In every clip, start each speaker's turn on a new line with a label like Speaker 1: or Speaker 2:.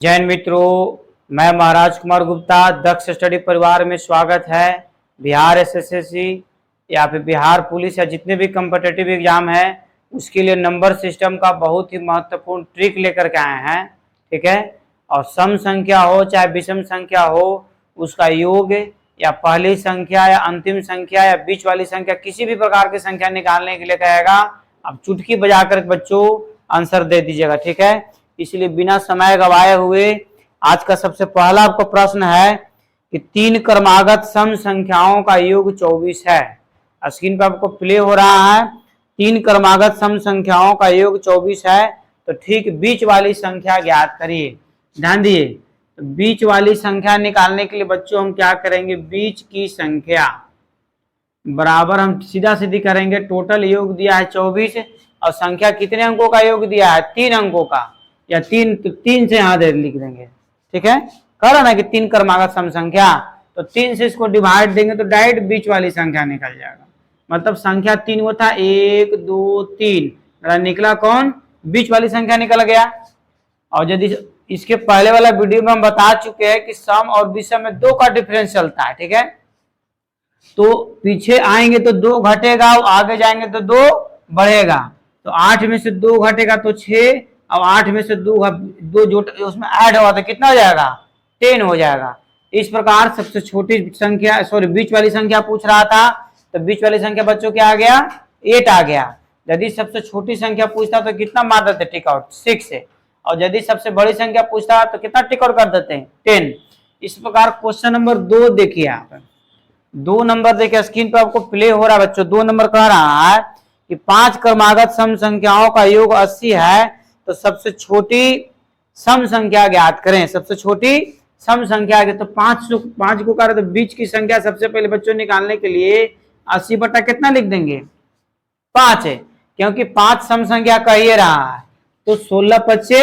Speaker 1: जैन मित्रों, मैं महाराज कुमार गुप्ता दक्ष स्टडी परिवार में स्वागत है। बिहार एसएससी या फिर बिहार पुलिस या जितने भी कम्पिटिटिव एग्जाम है उसके लिए नंबर सिस्टम का बहुत ही महत्वपूर्ण ट्रिक लेकर के आए हैं। ठीक है, और सम संख्या हो चाहे विषम संख्या हो, उसका योग या पहली संख्या या अंतिम संख्या या बीच वाली संख्या किसी भी प्रकार की संख्या निकालने के लिए कहेगा। अब चुटकी बजाकर बच्चों आंसर दे दीजिएगा। ठीक है, इसलिए बिना समय गवाए हुए आज का सबसे पहला आपका प्रश्न है कि तीन क्रमागत सम संख्याओं का योग 24 है। स्क्रीन पर आपको प्ले हो रहा है। तीन क्रमागत सम संख्याओं का योग 24 है, तो ठीक बीच वाली संख्या ज्ञात करिए। ध्यान दिए, तो बीच वाली संख्या निकालने के लिए बच्चों हम क्या करेंगे, बीच की संख्या बराबर हम सीधा सीधी करेंगे। टोटल योग दिया है 24 और संख्या कितने अंकों का योग दिया है, 3 अंकों का, या तीन से यहाँ दे लिख देंगे। ठीक है, कह रहा ना कि तीन क्रमागत सम संख्या, तो 3 से इसको डिवाइड देंगे तो डायरेक्ट बीच वाली संख्या निकल जाएगा। मतलब संख्या 3 वो था, 1 2 3, निकला कौन, बीच वाली संख्या निकल गया। और यदि इसके पहले वाला वीडियो में हम बता चुके हैं कि सम और विषम में 2 का डिफरेंस चलता है। ठीक है, तो पीछे आएंगे तो 2 घटेगा और आगे जाएंगे तो 2 बढ़ेगा। तो 8 में से 2 घटेगा तो 6, अब 8 में से 2 जो उसमें ऐड हुआ था कितना हो जाएगा, 10 हो जाएगा। इस प्रकार सबसे छोटी संख्या, सॉरी बीच वाली संख्या पूछ रहा था, तो बीच वाली संख्या बच्चों क्या आ गया, 8 आ गया। यदि सबसे छोटी संख्या पूछता तो कितना मार देते टिक आउट, 6 से। और यदि सबसे बड़ी संख्या पूछता तो कितना टिक आउट कर देते हैं, 10। इस प्रकार क्वेश्चन नंबर 2 देखिए आप, 2 नंबर देखिए स्क्रीन पर आपको प्ले हो रहा है बच्चों। 2 नंबर कह रहा है कि 5 क्रमागत सम संख्याओं का योग 80 है, तो सबसे छोटी सम संख्या ज्ञात करें। सबसे छोटी सम संख्या तो 5 को करें तो बीच की संख्या सबसे पहले बच्चों निकालने के लिए 80 बटा कितना लिख देंगे, 5 है, क्योंकि 5 सम संख्या कह ही रहा है। तो 16 पच्चे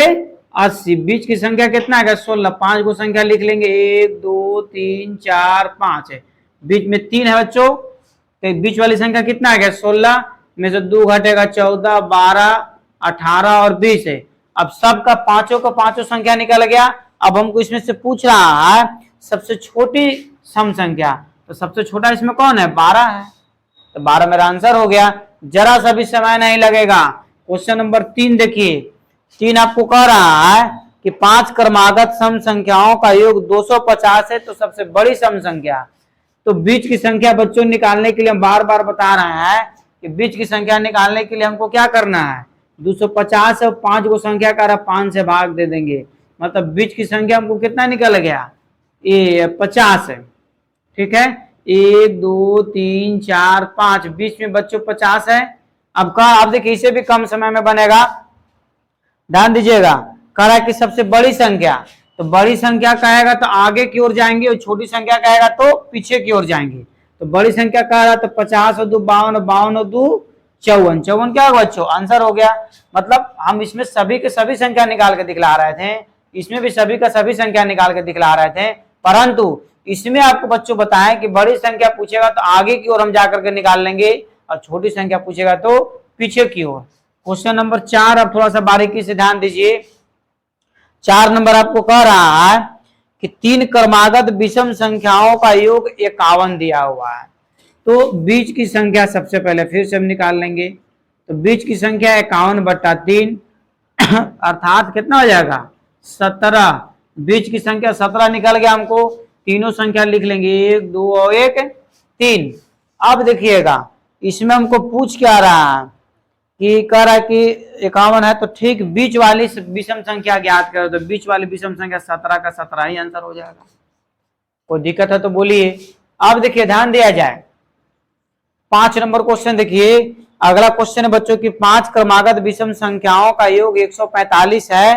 Speaker 1: 80, बीच की संख्या कितना है 16, 5 को संख्या लिख लेंगे, 1 2 3 4 5 है, बीच में 3 है बच्चों, तो बीच वाली संख्या कितना है 16 में से 2 घटेगा 14 12 18 और 20 है। अब सबका पांचों का पांचों संख्या निकल गया। अब हमको इसमें से पूछ रहा है सबसे छोटी सम संख्या, तो सबसे छोटा इसमें कौन है, 12 है, तो 12 मेरा आंसर हो गया। जरा सा भी समय नहीं लगेगा। क्वेश्चन नंबर 3 देखिए। 3 आपको कह रहा है कि 5 क्रमागत सम संख्याओं का योग 250 है, तो सबसे बड़ी सम संख्या, तो बीच की संख्या बच्चों निकालने के लिए हम बार बार बता रहे हैं कि बीच की संख्या निकालने के लिए हमको क्या करना है, 250 और 5 को संख्या का 5 से भाग दे देंगे, मतलब बीच की संख्या हमको कितना निकल गया, ये 50 है। ठीक है, 1 2 3 4 5, बीच में बच्चों 50 है। अब का आप देखिए इसे भी कम समय में बनेगा, ध्यान दीजिएगा। कह रहा है कि सबसे बड़ी संख्या, तो बड़ी संख्या कहेगा तो आगे की ओर जाएंगे और छोटी संख्या कहेगा तो पीछे की ओर जाएंगे। तो बड़ी संख्या कह रहा तो 50 और 2 52, 52 और 2 54, 54 क्या होगा बच्चों, आंसर हो गया। मतलब हम इसमें सभी के सभी संख्या निकाल के दिखला रहे थे, इसमें भी सभी का सभी संख्या निकाल के दिखला रहे थे, परंतु इसमें आपको बच्चों बताएं कि बड़ी संख्या पूछेगा तो आगे की ओर हम जाकर के निकाल लेंगे और छोटी संख्या पूछेगा तो पीछे की ओर। क्वेश्चन नंबर 4 अब थोड़ा सा बारीकी से ध्यान दीजिए। 4 नंबर आपको कह रहा है कि 3 क्रमागत विषम संख्याओं का योग 51 दिया हुआ है, तो बीच की संख्या सबसे पहले फिर से हम निकाल लेंगे। तो बीच की संख्या 51 बटा 3 अर्थात कितना हो जाएगा, 17। बीच की संख्या 17 निकल गया हमको, तीनों संख्या लिख लेंगे, 1 2 और 1 3। अब देखिएगा इसमें हमको पूछ क्या रहा है कि कह रहा है कि 51 है, तो ठीक बीच वाली विषम संख्या ज्ञात करो, तो बीच वाली विषम संख्या 17 का 17 ही आंसर हो जाएगा। कोई दिक्कत है तो बोलिए। अब देखिए ध्यान दिया जाए, 5 नंबर क्वेश्चन देखिए। अगला क्वेश्चन है बच्चों की 5 क्रमागत विषम संख्याओं का योग 145 है,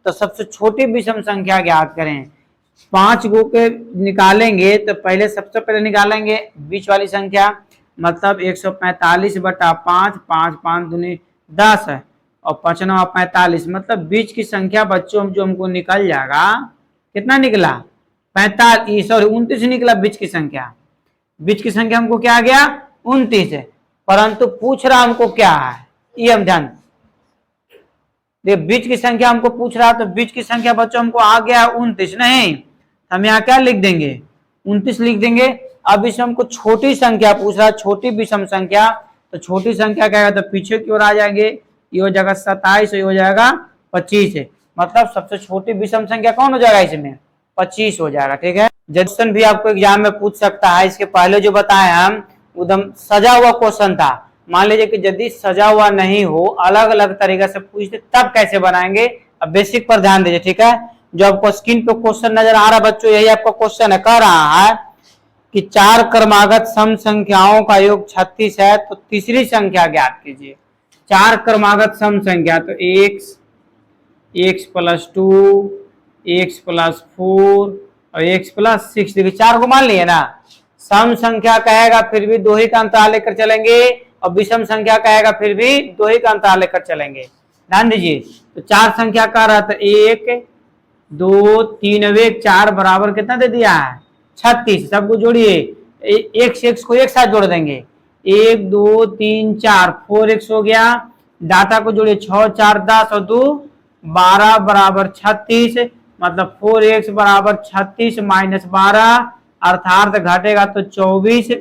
Speaker 1: तो सबसे छोटी विषम संख्या ज्ञात करें। 5 गो के निकालेंगे तो पहले सबसे पहले निकालेंगे बीच वाली संख्या, मतलब 145 बटा 5, 5 5 दूनी 10 है और 5 9 45, मतलब बीच की संख्या बच्चों जो हमको निकल जाएगा, कितना निकला 45, सॉरी 29 निकला बीच की संख्या। बीच की संख्या हमको क्या आ गया 29 है, परंतु पूछ रहा हमको क्या है, ये हम ध्यान देखिए बीच की संख्या हमको पूछ रहा है, तो बीच की संख्या बच्चों हमको आ गया 29, नहीं हम यहाँ क्या लिख देंगे 29 लिख देंगे। अब इसमें हमको छोटी संख्या पूछ रहा है, छोटी विषम संख्या, तो छोटी संख्या क्या है तो पीछे की ओर आ जाएंगे, ये हो जाएगा 27, ये हो जाएगा 25, मतलब सबसे छोटी विषम संख्या कौन हो जाएगा इसमें 25 हो जाएगा। ठीक है, क्वेश्चन भी आपको एग्जाम में पूछ सकता है। इसके पहले जो बताए हम एकदम सजा हुआ क्वेश्चन था, मान लीजिए कि यदि सजा हुआ नहीं हो, अलग अलग तरीके से पूछते तब कैसे बनाएंगे। अब बेसिक पर ध्यान दीजिए। ठीक है, जो आपको स्क्रीन पे क्वेश्चन नजर आ रहा है बच्चों, यही आपका क्वेश्चन है। कह रहा है कि 4 क्रमागत सम संख्याओं का योग 36 है, तो तीसरी संख्या ज्ञात कीजिए। 4 क्रमागत सम संख्या, तो x + 2, x + 4 और x + 6, देखिए 4 को मान लिए ना। सम संख्या कहेगा फिर भी 2 ही का अंतराल लेकर चलेंगे, और विषम संख्या कहेगा फिर भी 2 ही का अंतराल लेकर चलेंगे। ध्यान दीजिए, तो 4 संख्या का रहा था 1 2 3 अब 1 4 बराबर कितना दे दिया है 36। सबको जोड़िए, एक से x को एक साथ जोड़ देंगे, 1 2 3 4 4x हो गया। डाटा को जोड़िए, 6 4 10 और 2 12 बराबर 36, मतलब 4x बराबर 36 - 12 अर्थात घटेगा तो 24।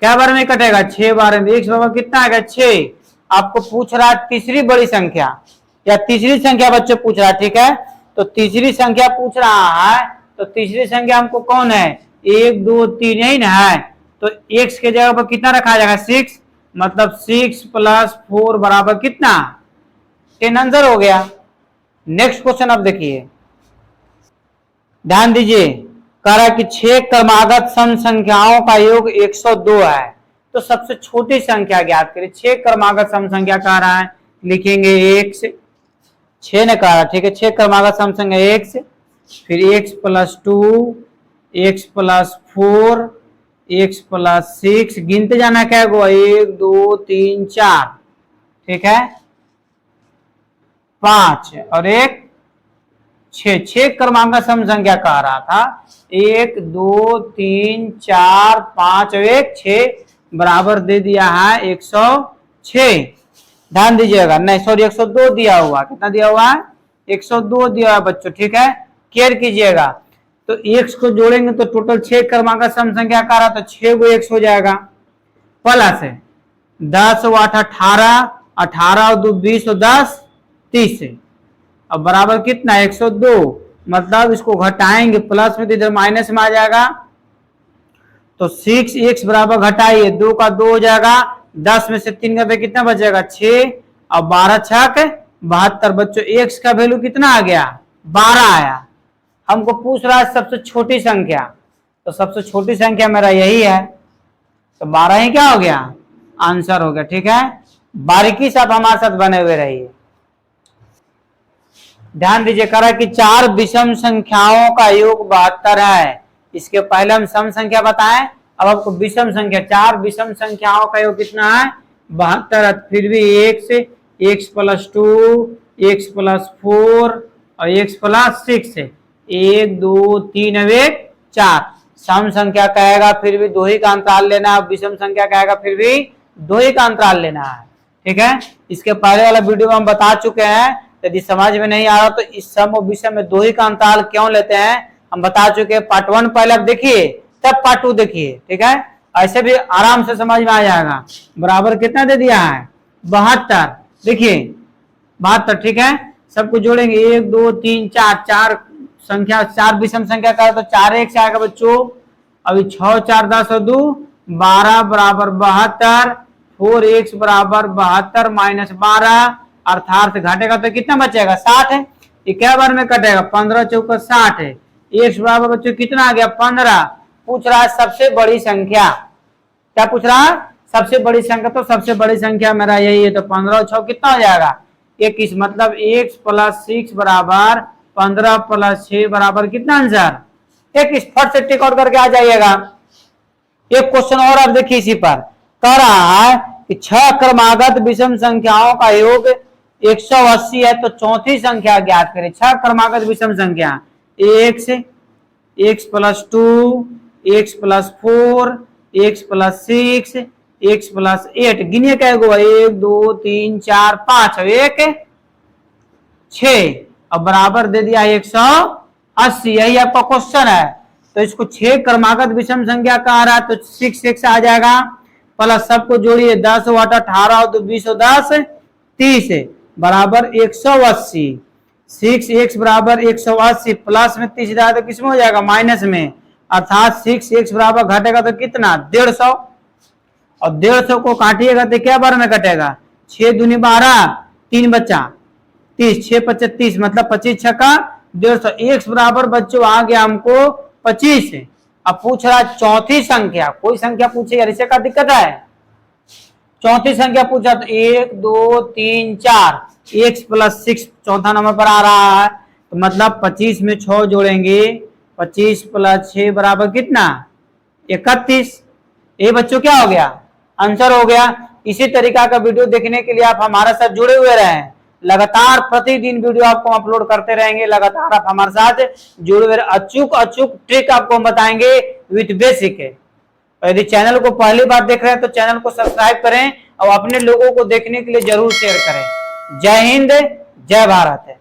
Speaker 1: क्या बार में कटेगा 6 बार में, x बराबर कितना आएगा 6। आपको पूछ रहा है तीसरी बड़ी संख्या या तीसरी संख्या बच्चों पूछ रहा है। ठीक है, तो तीसरी संख्या पूछ रहा है, तो तीसरी संख्या हमको कौन है 1 2 3 यही ना है, तो x के जगह पर कितना रखा जाएगा 6, मतलब 6 + 4 बराबर कितना 10 आंसर हो गया। नेक्स्ट क्वेश्चन अब देखिए, ध्यान दीजिए, कह रहा है कि 6 क्रमागत सम संख्याओं का योग 102 है, तो सबसे छोटी संख्या ज्ञात करें। 6 क्रमागत सम संख्या कह रहा है, लिखेंगे x, 6 ने कहा। ठीक है, 6 क्रमागत सम संख्या x, फिर x + 2, x + 4, x + 6, गिनते जाना क्या है 1 2 3 4, ठीक है 5 और 1 6, 6 क्रमांक सम संख्या कह रहा था, 1 2 3 4 5 और 1 6 बराबर दे दिया है 106। ध्यान दीजिएगा, नहीं सॉरी 102 दिया हुआ, कितना दिया हुआ है 102 दिया हुआ बच्चों। ठीक है, केयर कीजिएगा। तो x को जोड़ेंगे तो टोटल 6 क्रमांक सम संख्या कह रहा, तो 6 को x हो जाएगा, प्लस 10 और 8 18, 18 और 2 20 और 10 30, अब बराबर कितना 102, मतलब इसको घटाएंगे प्लस में तो इधर माइनस में आ जाएगा, तो 6x बराबर घटाइए 2 का 2 हो जाएगा, 10 में से 3 का कितना बचेगा 6 और 12 छक 72। बच्चों x का वैल्यू कितना आ गया 12 आया। हमको पूछ रहा है सबसे छोटी संख्या, तो सबसे छोटी संख्या मेरा यही है, तो 12 ही क्या हो गया आंसर हो गया। ठीक है, बारीकी से आप हमारे साथ बने हुए रहिए। ध्यान दीजिए, करा कि 4 विषम संख्याओं का योग 72 है। इसके पहले हम सम संख्या बताएं, अब आपको विषम संख्या, 4 विषम संख्याओं का योग कितना है 72, फिर भी x + 2, x + 4 और x + 6, 1 2 3 और 1 4। सम संख्या कहेगा फिर भी 2 ही का अंतराल लेना है, विषम संख्या कहेगा फिर भी 2 ही का अंतराल लेना है। ठीक है, इसके पहले वाला वीडियो में हम बता चुके हैं, यदि समझ में नहीं आ रहा तो इस सम और विषम में 2 ही का अंतराल क्यों लेते हैं हम बता चुके हैं। पार्ट 1 पहले आप देखिए, तब पार्ट 2 देखिए। ठीक है, ऐसे भी आराम से समझ में आ जाएगा। बराबर कितना दे दिया है 72, देखिए 72। ठीक है, सबको जोड़ेंगे 1 2 3 4, 4 संख्या 4 विषम संख्या का, तो 4 1 से आएगा बच्चों, अभी 6 4 10 और 2 12 बराबर 72, 4x बराबर 72 - 12 अर्थात घटेगा तो कितना बचेगा 60 है। ये क्या बार में कटेगा 15 चौका 60 है। x बराबर बच्चों कितना आ गया 15। पूछ रहा है सबसे बड़ी संख्या, क्या पूछ रहा है सबसे बड़ी संख्या, तो सबसे बड़ी संख्या मेरा यही है, तो 15 और 6 कितना हो जाएगा 21, मतलब x + 6 बराबर 15 + 6 बराबर कितना आंसर 21। फट से टिक आउट करके आ जाइएगा। एक क्वेश्चन और आप देखिए, इसी पर कह रहा है कि 6 क्रमागत विषम संख्याओं का योग 180 है, तो चौथी संख्या ज्ञात करें। 6 क्रमागत विषम संख्या, x + 2, x + 4, x + 6, x + 8, गिनिए क्या 1 2 3 4 5 और 1 6 और बराबर दे दिया 180। यही आपका क्वेश्चन है। तो इसको 6 क्रमागत विषम संख्या कहा रहा है तो 6 आ जाएगा, प्लस सबको जोड़िए 10 8 18 तो 20 10 30 बराबर 180। 6x बराबर 180 प्लस में 30 जाए तो किसमें हो जाएगा, माइनस में, अर्थात 6x बराबर घटेगा तो कितना 150। और 150 को काटिएगा तो क्या बार में कटेगा, 6 दूनी 12 3 बच्चा 30 6 25 30 मतलब 25 छक्का 150। x बराबर बच्चों आ गया हमको 25। अब पूछ रहा है चौथी संख्या, कोई संख्या पूछे यार, इसे का दिक्कत है। चौथी संख्या पूछा तो 1 2 3 4 x प्लस 6 चौथा नंबर पर आ रहा है, तो मतलब 25 में 6 जोड़ेंगे, 25 प्लस 6 बराबर कितना 31। ये बच्चों क्या हो गया, आंसर हो गया। इसी तरीका का वीडियो देखने के लिए आप हमारे साथ जुड़े हुए रहें। लगातार प्रतिदिन वीडियो आपको अपलोड करते रहेंगे, लगातार आप हमारे साथ जुड़े हुए, अचूक ट्रिक आपको हम बताएंगे विथ बेसिक। यदि चैनल को पहली बार देख रहे हैं तो चैनल को सब्सक्राइब करें और अपने लोगों को देखने के लिए जरूर शेयर करें। जय हिंद, जय भारत।